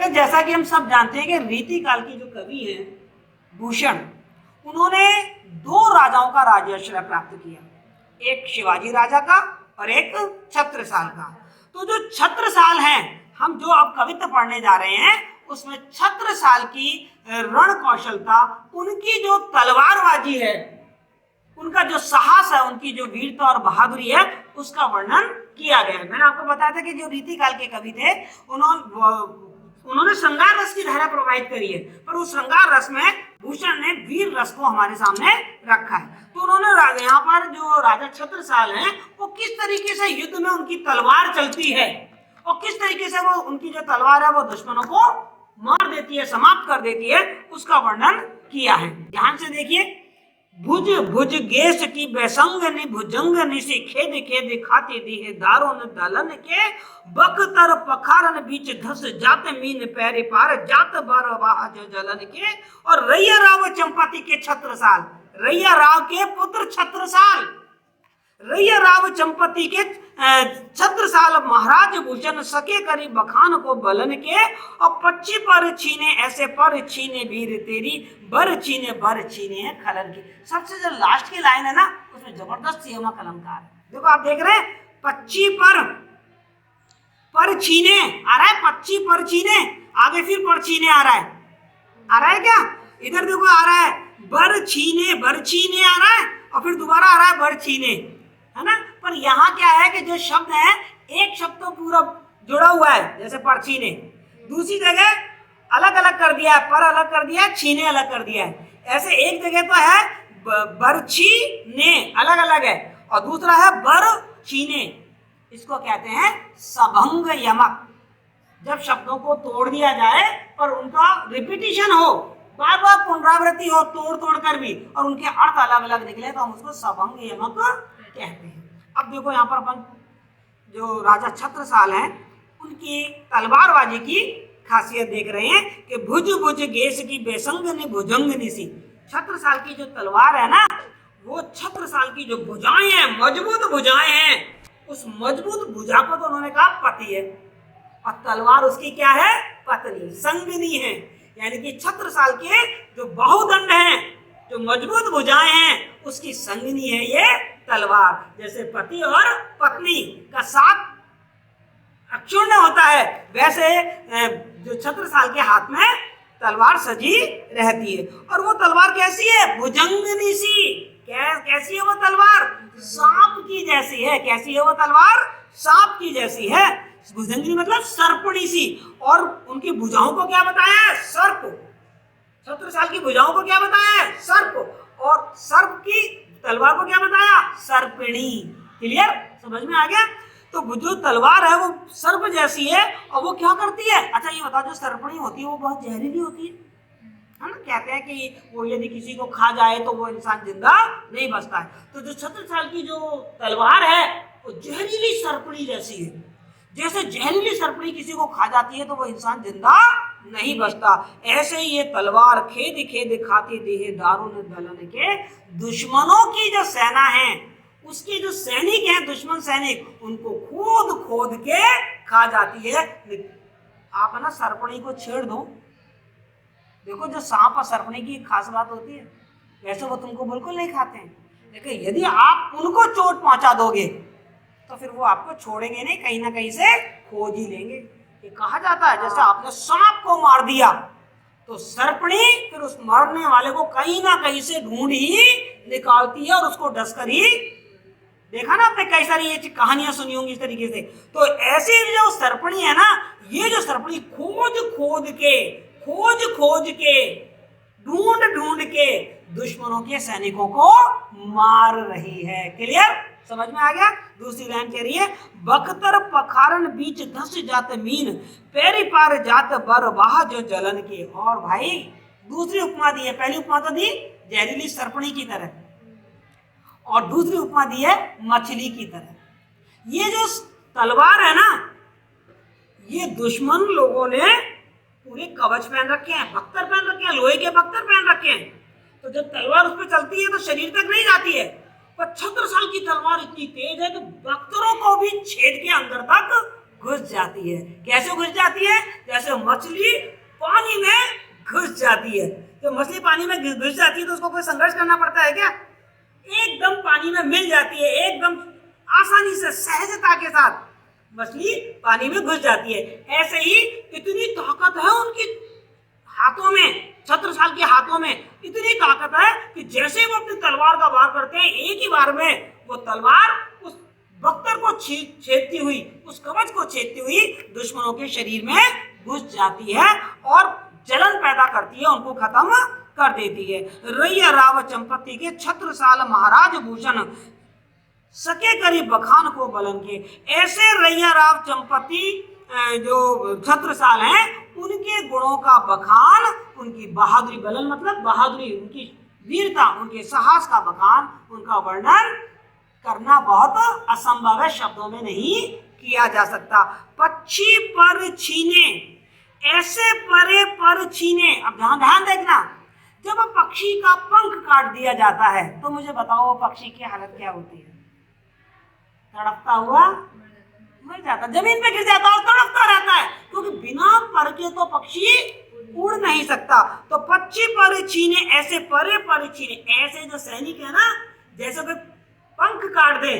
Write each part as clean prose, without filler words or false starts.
देखिए जैसा कि हम सब जानते हैं कि रीतिकाल के जो कवि हैं भूषण, उन्होंने दो राजाओं का राज्याश्रय प्राप्त किया, एक शिवाजी राजा का और एक छत्रसाल का। तो जो छत्रसाल हैं, हम जो अब कवित्व पढ़ने जा रहे हैं उसमें छत्रसाल की रण कौशलता, उनकी जो तलवारबाजी है, उनका जो साहस है, उनकी जो वीरता और बहादुरी है, उसका वर्णन किया गया है। मैंने आपको बताया था कि जो रीतिकाल के कवि थे उन्होंने श्रृंगार रस की धारा प्रवाहित करी है, पर उस श्रृंगार रस में भूषण ने वीर रस को हमारे सामने रखा है। तो उन्होंने यहाँ पर जो राजा छत्रसाल हैं, वो किस तरीके से युद्ध में उनकी तलवार चलती है और किस तरीके से वो उनकी जो तलवार है वो दुश्मनों को मार देती है, समाप्त कर देती है, उसका वर्णन किया है। ध्यान से देखिए, भुज भुज गेश की बेसंग नि भुजंग निशि खेद खेद खाते देह दारों न दलन के बख्तर पखारन बीच धस जात मीन पैरे पार जात बार वाह जलन के। और रैया राव चंपाती के छत्रसाल, रैया राव के पुत्र छत्रसाल, रैया राव चंपती के छत्रसाल महाराज भूषण सके करी बखान को बलन के। और पच्ची पर छीने ऐसे पर छीने वीर तेरी बर छीने खलन की। सबसे जो लास्ट की लाइन है ना, उसमें जबरदस्त सीमा कलमकार है। देखो आप देख रहे हैं, पच्ची पर छीने आ रहा है, पच्ची पर छीने, आगे फिर पर छीने आ रहा है क्या? इधर देखो आ रहा है बर छीने आ रहा है, और फिर दोबारा आ रहा है बर छीने, है ना। पर यहाँ क्या है कि जो शब्द है, एक शब्द तो पूरा जुड़ा हुआ है, जैसे परछी ने, दूसरी जगह अलग अलग कर दिया है, पर अलग कर दिया है, छीने अलग कर दिया है। ऐसे एक जगह तो है बरछी ने अलग अलग है, और दूसरा है बर छीने। इसको कहते हैं सभंग यमक। जब शब्दों को तोड़ दिया जाए पर उनका रिपीटिशन हो, बार बार पुनरावृत्ति हो तोड़ कर भी, और उनके अर्थ अलग अलग निकले, तो हम उसको सभंग यमक कहते हैं। अब देखो यहाँ पर अपन जो राजा छत्रसाल हैं, उनकी तलवारबाजी की खासियत देख रहे हैं कि भुज भुज गेश की बेसंग ने भुजंग निसी। छत्रसाल की जो तलवार है ना, वो छत्रसाल की जो भुजाएं हैं, मजबूत भुजाएं हैं, उस मजबूत भुजा को तो उन्होंने कहा पति है, और तलवार उसकी क्या है? पत्नी, संगनी है। यानी कि छत्रसाल के जो बाहुदंड हैं, जो मजबूत भुजाएं हैं, उसकी संगनी है ये तलवार। जैसे पति और पत्नी का साथ अक्षुण्ण होता है, वैसे जो छत्रसाल के हाथ में तलवार सजी रहती है। और वो तलवार कैसी है? भुजंगनी सी। कैसी है वो तलवार? सांप की जैसी है। कैसी है वो तलवार? सांप की जैसी है। भुजंगनी मतलब सर्पणी सी। और उनकी भुजाओं को क्या बताया है? सर्प। छत्रसाल की भुजाओं को क्या बताया है? सर्प। और सर्प की तलवार को क्या बताया? सर्पिणी। क्लियर? समझ में आ गया? तो जो तलवार है वो सर्प जैसी है, और वो क्या करती है? अच्छा ये बताओ, जो सर्पणी होती है वो बहुत जहरीली होती है ना। कहते हैं कि वो यदि किसी को खा जाए तो वो इंसान जिंदा नहीं बचता है। तो जो छत्रसाल की जो तलवार है वो जहरीली सर्पणी जैसी है। जैसे जहरीली सर्पणी किसी को खा जाती है तो वो इंसान जिंदा नहीं बचता, ऐसे ही ये तलवार खेद खेद खाती देह दारुण दलन के। दुश्मनों की जो सेना है, उसके जो सैनिक हैं, दुश्मन सैनिक, उनको खोद खोद के खा जाती है। आप है ना सर्पणी को छेड़ दो, देखो जो सांप और सर्पणी की खास बात होती है, वैसे वो तुमको बिल्कुल नहीं खाते हैं, लेकिन यदि आप उनको चोट पहुंचा दोगे तो फिर वो आपको छोड़ेंगे नहीं, कहीं ना कहीं से खोज ही लेंगे। ये कहा जाता है जैसे आपने सांप को मार दिया तो सर्पणी फिर उस मरने वाले को कहीं ना कहीं से ढूंढ ही निकालती है, और उसको डसकर ही, देखा ना आपने कई सारी ये कहानियां सुनी होंगी इस तरीके से। तो ऐसे जो सर्पणी है ना, ये जो सर्पणी खोज खोज के ढूंढ के दुश्मनों के सैनिकों को मार रही है। क्लियर? समझ में आ गया? दूसरी लाइन कह रही है बख्तर पखारन बीच धस जात मीन पैरी पार जात बर वाह जो जलन के। और भाई दूसरी उपमा दी है, पहली उपमा तो दी जहरीली सर्पणी की तरह, और दूसरी उपमा दी है मछली की तरह। ये जो तलवार है ना, ये दुश्मन लोगों ने पूरे कवच पहन रखे हैं, बख्तर पहन रखे हैं, लोहे के बख्तर पहन रखे हैं। तो जब तलवार उस पर चलती है तो शरीर तक नहीं जाती है, पर छत्रसाल की तलवार इतनी तेज है कि बख्तरों को भी छेद के अंदर तक घुस जाती है। कैसे घुस जाती है? जैसे मछली पानी में घुस जाती है। तो मछली पानी में घुस जाती है तो उसको कोई संघर्ष करना पड़ता है क्या? एकदम पानी में मिल जाती है, एकदम आसानी से, सहजता के साथ मछली पानी में घुस जाती है। ऐसे ही इतनी ताकत है उनकी हाथों में, छत्रसाल के हाथों में इतनी ताकत है कि जैसे वो अपनी तलवार का वार करते हैं, एक ही बार में वो तलवार उस बख्तर को छेदती हुई, उस कवच को छेदती हुई दुश्मनों के शरीर में घुस जाती है और जलन पैदा करती है, उनको खत्म कर देती है। रैया राव चंपती के छत्रसाल महाराज भूषण सके करी बखान को बलन के। ऐसे रैया राव चंपती जो छत्रसाल हैं, उनके गुणों का बखान, उनकी बहादुरी, बलन मतलब बहादुरी, उनकी वीरता, उनके साहस का बखान, उनका वर्णन करना बहुत असंभव है, शब्दों में नहीं किया जा सकता। पक्षी पर छीने, ऐसे परे पर छीने। अब ध्यान देखना, जब पक्षी का पंख काट दिया जाता है तो मुझे बताओ वो पक्षी की हालत क्या होती है? तड़पता हुआ मर जाता, जमीन पे गिर जाता और तड़पता रहता है, क्योंकि बिना पर के तो पक्षी उड़ नहीं सकता। तो पक्षी पर छीने, ऐसे परे पर छीने। ऐसे जो सैनिक है ना, जैसे कोई पंख काट दे,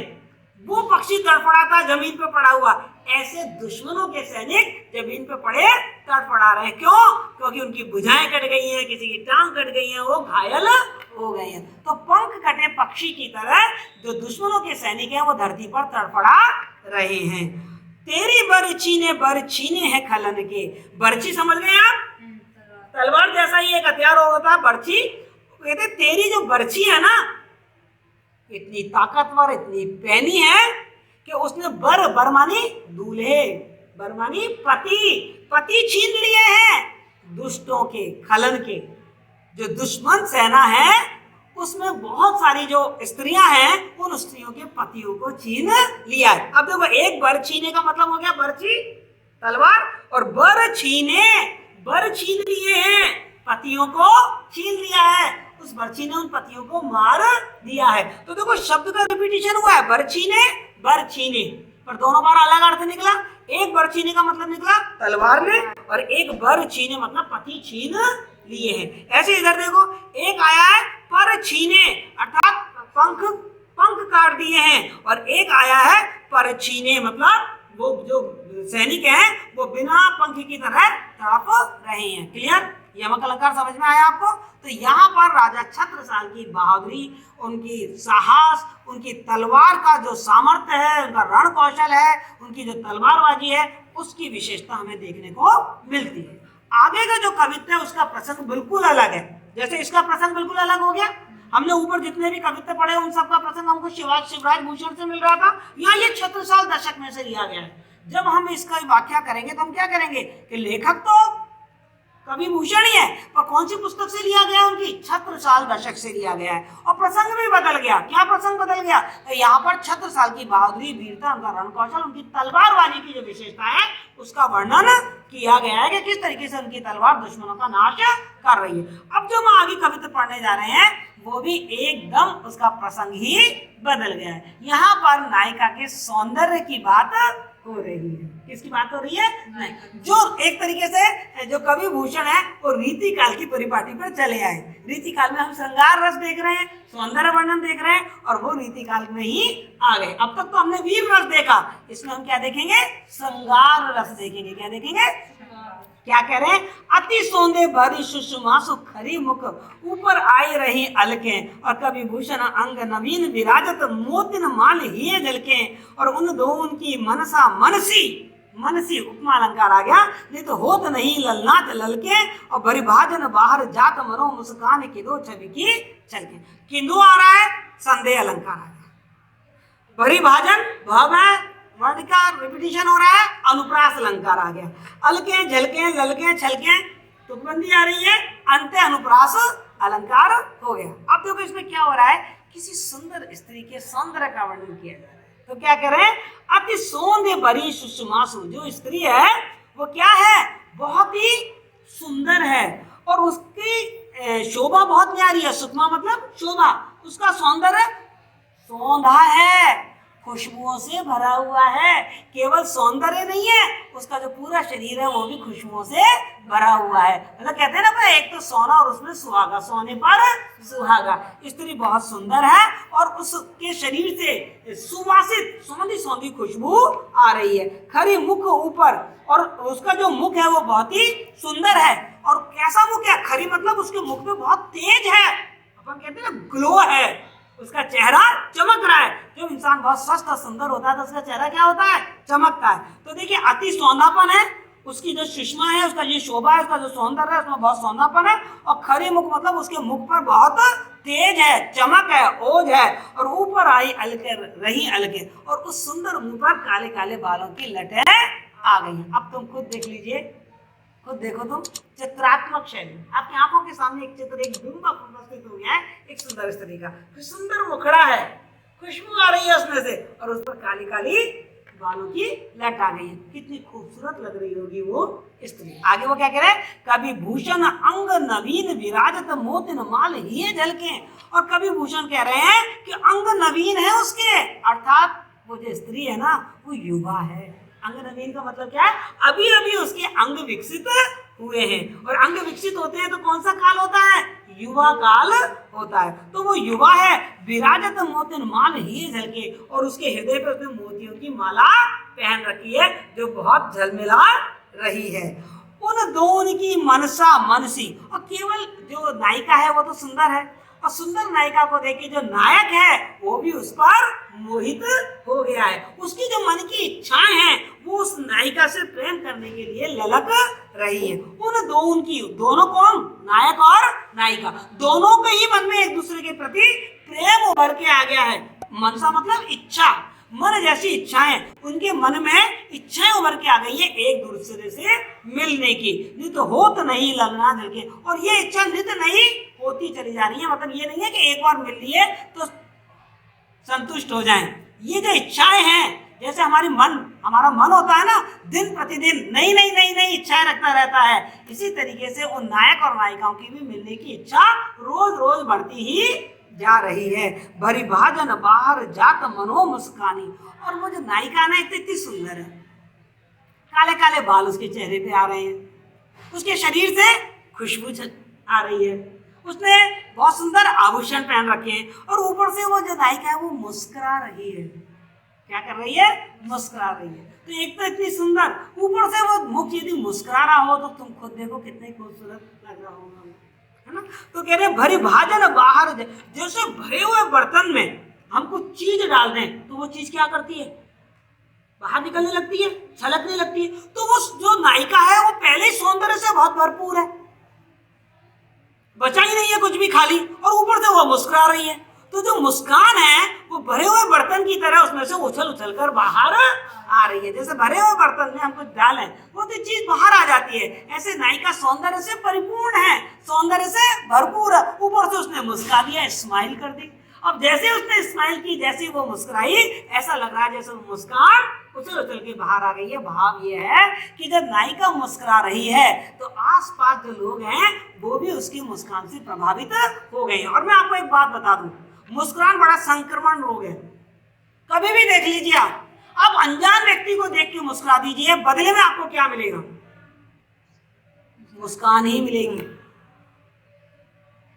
वो पक्षी तड़फड़ाता जमीन पे पड़ा हुआ, ऐसे दुश्मनों के सैनिक जमीन पे पड़े तड़फड़ा रहे। क्यों? क्योंकि उनकी भुजाएं कट गई हैं, किसी की टांग कट गई है, वो घायल हो गए हैं। तो पंख कटे पक्षी की तरह जो दुश्मनों के सैनिक हैं वो धरती पर तड़फड़ा रहे हैं। तेरी बरछी ने है खलन के। बरछी समझ गए आप? तलवार जैसा ही एक हथियार होता है बरछी। कहते तेरी जो बरछी है ना, इतनी ताकतवर, इतनी पैनी है कि उसने बर मानी दूल्हे, बर मानी पति छीन लिए हैं दुष्टों के, खलन के। जो दुश्मन सेना है उसमें बहुत सारी जो स्त्रियां हैं, उन स्त्रियों के पतियों को छीन लिया है। अब देखो, एक बर छीने का मतलब हो गया बरछी तलवार, और बर छीन लिए हैं, पतियों को छीन लिया है। उस बरछी ने उन पतियों को मार दिया है। तो देखो शब्द का रिपीटिशन हुआ है, बरछीने, पर दोनों बार अलग अर्थ निकला। एक बरछीने का मतलब निकला तलवार ने, और एक बरछीने मतलब पति छीन लिए हैं। ऐसे इधर देखो, एक आया है पर छीने अर्थात पंख काट दिए हैं, और एक आया है पर छीने मतलब वो जो सैनिक हैं वो बिना पंख की तरह तड़प रहे हैं। क्लियर? यमक अलंकार समझ में आया आपको? तो यहाँ पर राजा छत्रसाल की बहादुरी, उनकी साहस, उनकी तलवार का जो सामर्थ्य है, उनका रण कौशल है, उनकी जो तलवारबाजी है, उसकी विशेषता हमें देखने को मिलती है। आगे का जो कवित्व है उसका प्रसंग बिल्कुल अलग है। जैसे इसका प्रसंग बिल्कुल अलग हो गया, हमने ऊपर जितने भी कवित्व पढ़े उन सबका प्रसंग हमको शिवराज भूषण से मिल रहा था, यहाँ ये छत्रसाल दशक में से लिया गया है। जब हम इसका व्याख्या करेंगे तो हम क्या करेंगे कि लेखक तो कवि भूषण ही है, पर कौन सी पुस्तक से लिया गया? उनकी छत्रसाल दशक से लिया गया है, और प्रसंग भी बदल गया। क्या प्रसंग बदल गया? तो यहाँ पर छत्रसाल की बहादुरी, वीरता, उनका रण कौशल, उनकी तलवारबाजी की जो विशेषता है उसका वर्णन किया गया है कि किस तरीके से उनकी तलवार दुश्मनों का नाश कर रही है। अब जो हम आगे कविता पढ़ने जा रहे हैं वो भी एकदम उसका प्रसंग ही बदल गया है। यहाँ पर नायिका के सौंदर्य की बात हो रही है। किसकी बात हो रही है? नहीं, जो एक तरीके से जो कवि भूषण है वो रीति काल की परिपाटी पर चले आए। रीति काल में हम श्रृंगार रस देख रहे हैं, सौंदर्य वर्णन देख रहे हैं, और वो रीति काल में ही आ गए। अब तक तो हमने वीर रस देखा, इसमें हम क्या देखेंगे? श्रृंगार रस देखेंगे। क्या देखेंगे? क्या कह रहे हैं? अति सौंदे भरी सुषमा सुखरी मुख, ऊपर आई रही अलके, और कवि भूषण अंग नवीन विराजत, मोतिन माल ही झलके, और उन दो उनकी मनसा मनसी उपमा अलंकार आ गया। नहीं तो होत नहीं ललनाथ ललके, और भरी भाजन बाहर जात मरो मुस्कान की दो छवि की चलके। किंदु आ रहा है, संदेह अलंकार आ गया। भरी भाजन भव है, वर्ड का रिपीटिशन हो रहा है, अनुप्रास अलंकार आ गया। अलके झलके ललके छलके, तुकबंदी आ रही है, अंत अनुप्रास अलंकार हो गया। अब देखो इसमें क्या हो रहा है, किसी सुंदर स्त्री के सौंदर्य का वर्णन किया जा रहा है। तो क्या कह रहे हैं? अति सौंदे भरी सुषमासु, जो स्त्री है वो क्या है? बहुत ही सुंदर है, और उसकी शोभा बहुत न्यारी है। सुषमा मतलब शोभा, उसका सौंदर्य सौंधा है, खुशबुओं से भरा हुआ है। केवल सौंदर्य नहीं है, उसका जो पूरा शरीर है वो भी खुशबुओं से भरा हुआ है। मतलब कहते हैं ना भाई, एक तो सोना और उसमें सुहागा, सोने पर सुहागा। स्त्री बहुत सुंदर है और उसके शरीर से सुवासित सौंधी सौंधी खुशबू आ रही है। खरी मुख ऊपर, और उसका जो मुख है वो बहुत ही सुंदर है। और कैसा मुख है? खरी मतलब उसके मुख में बहुत तेज है, अपन कहते हैं ना ग्लो है, उसका चेहरा चमक रहा है। जब इंसान बहुत स्वस्थ और सुंदर होता है तो उसका चेहरा क्या होता है? चमकता है। तो देखिए अति सौंधापन है, उसकी जो सुषमा है, उसका जो शोभा है, उसका जो सौंदर्य है, उसमें बहुत सौंधापन है। और खरी मुख मतलब उसके मुख पर बहुत तेज है, चमक है, ओज है। और ऊपर आई अलके रही अलके, और उस सुंदर मुंह पर काले काले बालों की लटें आ गई। अब तुम खुद देख लीजिए, खुद देखो तुम, चित्रात्मक शैली, आपकी आंखों के सामने एक चित्र, एक बिंब उपस्थित हो गया है एक सुंदर स्त्री का। सुंदर मुखड़ा है, खुशबू आ रही है उसमें से, और उस पर काली काली बालों की लट आ गई है। कितनी खूबसूरत लग रही होगी वो स्त्री। आगे वो क्या कह रहे हैं? कभी भूषण अंग नवीन विराजत मोतिन माल ही झलके। और कभी भूषण कह रहे हैं कि अंग नवीन है उसके, अर्थात वो जो स्त्री है ना वो युवा है। अंग नवीन का मतलब क्या है? अभी अभी उसके अंग विकसित हुए हैं, और अंग विकसित होते हैं तो कौन सा काल होता है? युवा काल होता है। तो वो युवा है। विराजत मोतिन माल ही झलके, और उसके हृदय पर उसने मोतियों की माला पहन रखी है जो बहुत झलमिला रही है। उन दोनों की मनसा मनसी, और केवल जो नायिका है वो तो सुंदर है, और सुंदर नायिका को देख के जो नायक है वो भी उस पर मोहित हो गया है। उसकी जो मन की इच्छाएं हैं वो उस नायिका से प्रेम करने के लिए ललक रही है। उन दोनों की, दोनों कौन? नायक और नायिका, दोनों के ही मन में एक दूसरे के प्रति प्रेम उभर के आ गया है। मनसा मतलब इच्छा, मन जैसी इच्छाएं, उनके मन में इच्छाएं उभर के आ गई है एक दूसरे से मिलने की। नहीं तो होत नहीं लगना दिल के, और ये इच्छा नित नहीं होती चली जा रही है। मतलब ये नहीं है कि एक बार मिल लिए तो संतुष्ट हो जाएं। ये जो इच्छाएं हैं, जैसे हमारा मन होता है ना, दिन प्रतिदिन नई नई नई नई इच्छाएं रखता रहता है, इसी तरीके से उन नायक और नायिकाओं की भी मिलने की इच्छा रोज रोज बढ़ती ही जा रही है। भरी भाजन बाहर जात मनो मुस्कानी, और वो जो नायिका ना इतनी सुंदर है, काले काले बाल उसके चेहरे पे आ रहे हैं, उसके शरीर से खुशबू आ रही है, उसने बहुत सुंदर आभूषण पहन रखे हैं, और ऊपर से वो जो नायिका है वो मुस्कुरा रही है। क्या कर रही है? मुस्कुरा रही है। तो एक तो इतनी सुंदर, ऊपर से वो मुख यदि मुस्कुरा रहा हो तो तुम खुद देखो कितने खूबसूरत लग रहा होगा, है ना। तो कह रहे भरी भाजन बाहर, जैसे भरे हुए बर्तन में हम कुछ चीज डाल दें तो वो चीज क्या करती है? बाहर निकलने लगती है, छलकने लगती है। तो वो जो नायिका है वो पहले सौंदर्य से बहुत भरपूर है, बचा ही नहीं है कुछ भी खाली, और ऊपर से वो मुस्कुरा रही है। तो जो मुस्कान है वो भरे हुए बर्तन की तरह उसमें से उछल उछल कर बाहर आ रही है। जैसे भरे हुए बर्तन में हम कुछ डालें वो तो चीज बाहर आ जाती है, ऐसे नायिका सौंदर्य से परिपूर्ण है, सौंदर्य से भरपूर है। ऊपर से उसने मुस्कुरा दिया, स्माइल कर दी। अब जैसे उसने स्माइल की, जैसे वो मुस्कुराई, ऐसा लग रहा है जैसे वो मुस्कान उछल उछल के बाहर आ गई है। भाव ये है कि जब नायिका मुस्कुरा रही है तो आसपास जो लोग हैं वो भी उसकी मुस्कान से प्रभावित हो गए हैं। और मैं आपको एक बात बता दूं, मुस्कुरान बड़ा संक्रमण रोग है। कभी भी देख लीजिए, आप अनजान व्यक्ति को देख के मुस्कुरा दीजिए, बदले में आपको क्या मिलेगा? मुस्कान ही मिलेगी।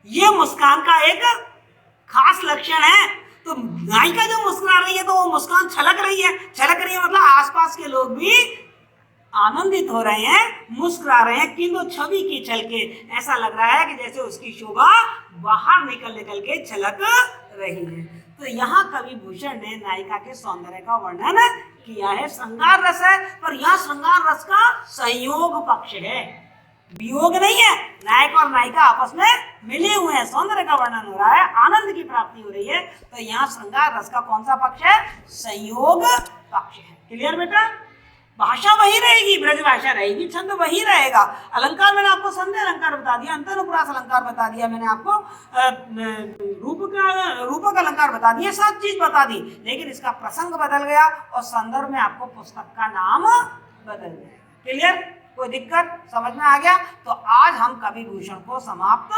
ये मुस्कान का एक खास लक्षण है। तो नायिका जो मुस्कुरा रही है तो वो मुस्कान छलक रही है, छलक रही है मतलब आसपास के लोग भी आनंदित हो रहे हैं, मुस्कुरा रहे हैं, किंतु छवि की छलके ऐसा लग रहा है कि जैसे उसकी शोभा बाहर निकल निकल के छलक रही है। तो यहाँ कवि भूषण ने नायिका के सौंदर्य का वर्णन किया है। श्रृंगार रस है, पर यहाँ श्रृंगार रस का संयोग पक्ष है, वियोग नहीं है। नायक और नायिका आपस में मिले हुए हैं, सौंदर्य का वर्णन हो रहा है, आनंद की प्राप्ति हो रही है। तो यहाँ श्रृंगार रस का कौन सा पक्ष है? संयोग पक्ष है। क्लियर बेटा? भाषा वही रहेगी, ब्रज भाषा रहेगी, छंद वही रहेगा। अलंकार मैंने आपको संधि अलंकार बता दिया, अंतरनुप्रास अलंकार बता दिया, मैंने आपको रूपक अलंकार बता दिया, सब चीज बता दी। लेकिन इसका प्रसंग बदल गया और संदर्भ में आपको पुस्तक का नाम बदल गया। क्लियर? कोई दिक्कत समझ में आ गया? तो आज हम कवि भूषण को समाप्त